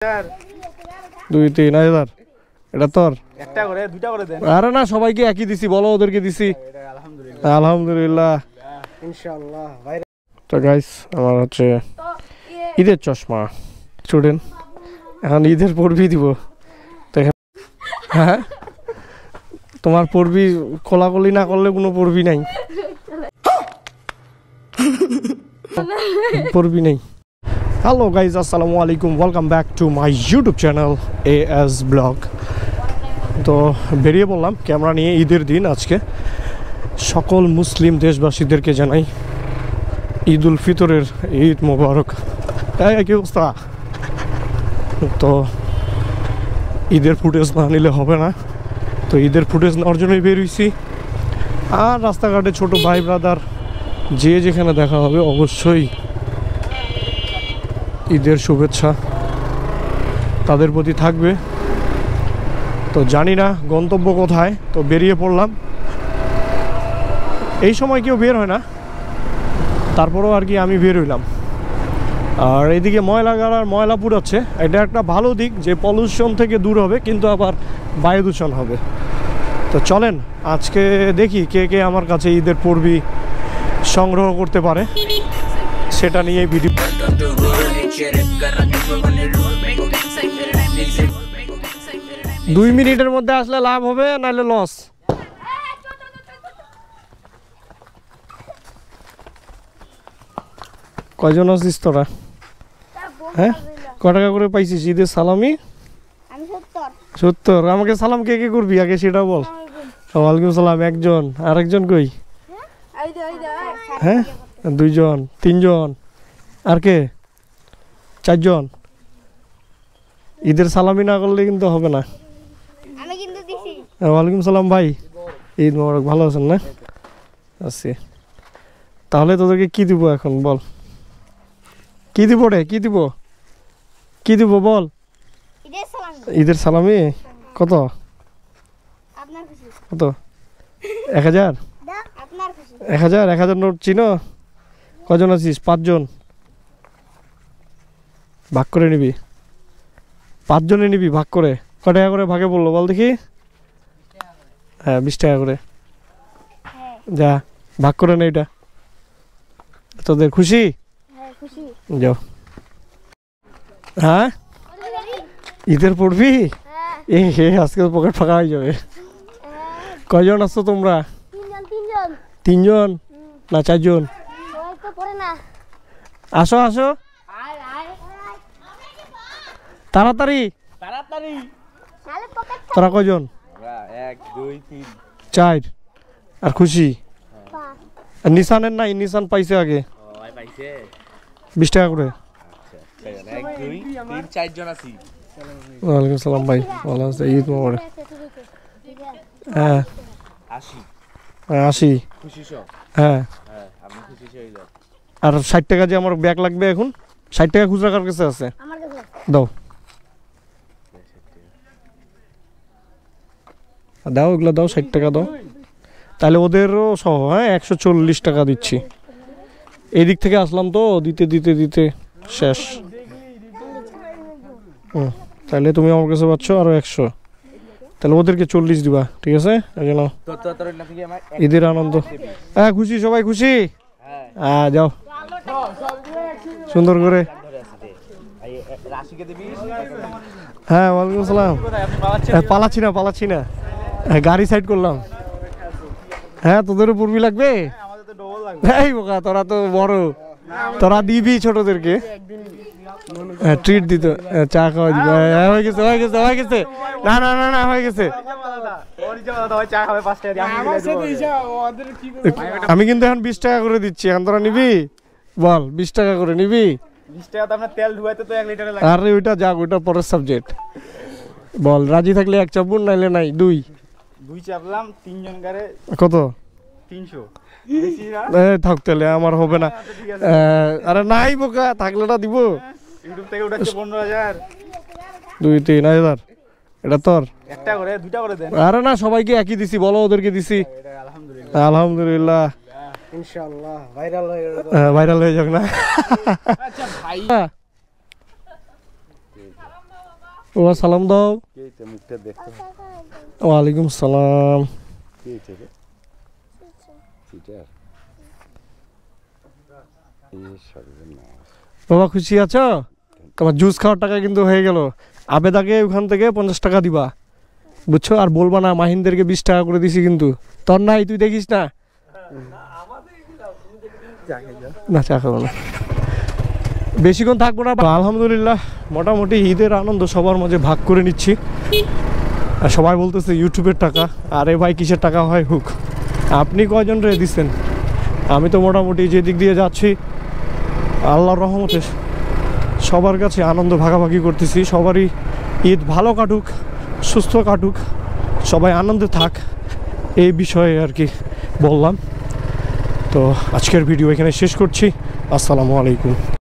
2-3,000 এটা তোর একটা করে দুইটা করে দেন। আরে না সবাইকে একই দিছি, বলো ওদেরকে দিছি। আলহামদুলিল্লাহ আলহামদুলিল্লাহ ইনশাআল্লাহ ভাই। তো গাইস আমার হচ্ছে ঈদের চশমা স্টুডেন্ট, এখন ঈদের পড়বি দিব। হ্যাঁ তোমার পড়বি কোলাকুলি না করলে কোনো পড়বি নাই, পড়বি নাই। হ্যালো গাইজ, আসসালামু আলাইকুম, welcome back to my YouTube channel AS blog. তো বেরিয়ে পড়লাম ক্যামেরা নিয়ে ঈদের দিন আজকে। সকল মুসলিম দেশবাসীদেরকে জানাই ঈদ উল ফিতরের ঈদ মোবারক। কি অবস্থা? তো ঈদের ফুটেজ না নিলে হবে না, তো ঈদের ফুটেজ নেওয়ার জন্যই বেরিয়েছি। আর রাস্তাঘাটে ছোট ভাই ব্রাদার যে যেখানে দেখা হবে অবশ্যই ঈদের শুভেচ্ছা তাদের প্রতি থাকবে। তো জানি না গন্তব্য কোথায়, তো বেরিয়ে পড়লাম। এই সময় কেউ বের হয় না, তারপরেও আর কি আমি বের হইলাম। আর এইদিকে ময়লা গাড়ার ময়লা পুড়াচ্ছে, এটা একটা ভালো দিক যে পলিউশন থেকে দূর হবে, কিন্তু আবার বায়ু দূষণ হবে। তো চলেন আজকে দেখি কে কে আমার কাছে ঈদের পড়বি সংগ্রহ করতে পারে, সেটা নিয়ে ভিডিও। 2 মিনিটের মধ্যে আসলে লাভ হবে, নাহলে লস। কয়জন আছিস তোরা? হ্যাঁ ক টাকা করে পাইছিস ঈদের সালামি? 70। আমাকে সালাম কে কে করবি আগে সেটা বল। ওয়ালাইকুম সালাম। একজন, আরেকজন কই? হ্যাঁ 2 জন, 3 জন, আর কে? 4 জন। ঈদের সালামি না করলে কিন্তু হবে না। ওয়ালাইকুম সালাম ভাই, ঈদ মোবারক। ভালো আছেন না? আছি। তাহলে তোদেরকে কি দিব এখন বল? কি দিব রে? কি দিব? কি দিব বল? ঈদের সালামি। কত কত? 1000? 1000 নোট চিনো? কজন আছিস? 5 জন। ভাগ করে নিবি, 5 জনে নিবি ভাগ করে। ক টাকা করে ভাগে বললো বল দেখি? হ্যাঁ 20 টাকা করে। যা ভাগ করে নে। এটা তোদের খুশি? যাও। হ্যাঁ ঈদের পড়বি? এ হে আজকে পকেট ফাঁকা হয়ে যাবে। কয়জন আছো তোমরা? 3 জন না 4 জন? আসো আসো তাড়াতাড়ি। তোরা কয়জন? 1 2 3 4। আর খুশি? নিশানের নাই, নিশান পাইছে আগে। 20 টাকা করে। 1 2 3 4 জন আছি। ওয়ালাইকুম সালাম ভাই, ভালো আছে? ঈদ মোবারক। হ্যাঁ 80। খুশি সব? হ্যাঁ আপনি খুশি হইলেন। আর 60 টাকা যে আমার ব্যাগ লাগবে এখন, 60 টাকা খুচরা কার কাছে আছে? দাও দাও, এগুলো দাও, 60 টাকা দাও। তাহলে ওদেরও সহ। হ্যাঁ 140 টাকা দিচ্ছি। এই দিক থেকে আসলাম তো, দিতে দিতে দিতে শেষ। তাহলে তুমি আমার কাছে পাচ্ছ আরো 100, তাহলে ওদেরকে 40 দিবা, ঠিক আছে? ঈদের আনন্দ। হ্যাঁ খুশি, সবাই খুশি? হ্যাঁ যাও সুন্দর করে। হ্যাঁ ওয়ালাইকুম সালাম। পালাচ্ছি না, গাড়ি সাইড করলাম। হ্যাঁ তোদেরও পূর্বী লাগবে? এই বোকা, তোরা তো বড়, তোরা দিবি ছোটদেরকে ট্রিট দিত, চা খাওয়া দিবে। হয়ে গেছে। না না না না হয়ে গেছে। আমি কিন্তু এখন 20 টাকা করে দিচ্ছি, এখন তোরা নিবি? বল 20 টাকা করে নিবি? 20 টাকা তো আপনার তেল ধুয়াইতে তো 1 লিটারে লাগে। আরে ওইটা যাক, ওইটা পরের সাবজেক্ট। বল রাজি থাকলে 1 চাপুন, নাইলে নাই। 2 চাপলাম, 3 জন গারে কত? 300। থাক তাহলে আমার হবে না। আরে নাই বোকা, থাকলে না দিব। ইউটিউব থেকে উঠাচ্ছে 15,000। 2-3,000 এটা তোর একটা করে দুইটা করে দেন। আরে না সবাইকে একই দিছি, বলো ওদেরকে দিছি। আলহামদুলিল্লাহ আলহামদুলিল্লাহ ইনশাআল্লাহ ভাইরাল হয়ে যাক না। আচ্ছা ভাই ও সালাম দাও। মুখটা দেখতে ওয়ালাইকুম সালাম। বাবা খুশি আছো? তোমার জুস খাওয়ার টাকা কিন্তু হয়ে গেল। আবেদাকে ওখান থেকে 50 টাকা দিবা, বুঝছো? আর বলবা না মাহিনদেরকে 20 টাকা করে দিছি, কিন্তু তোর নাই, তুই দেখিস না। না চা খাবো না, বেশিক্ষণ থাকবো না। আলহামদুলিল্লাহ মোটামুটি ঈদের আনন্দ সবার মাঝে ভাগ করে নিচ্ছি। আর সবাই বলতেছে ইউটিউবের টাকা, আরে ভাই কিসের টাকা হয় হোক, আপনি কয়জন রে দিচ্ছেন? আমি তো মোটামুটি যে দিক দিয়ে যাচ্ছি আল্লাহর রহমতে সবার কাছে আনন্দ ভাগাভাগি করতেছি। সবারই ঈদ ভালো কাটুক, সুস্থ কাটুক, সবাই আনন্দে থাক, এই বিষয়ে আর কি বললাম। তো আজকের ভিডিও এখানে শেষ করছি। আসসালামু আলাইকুম।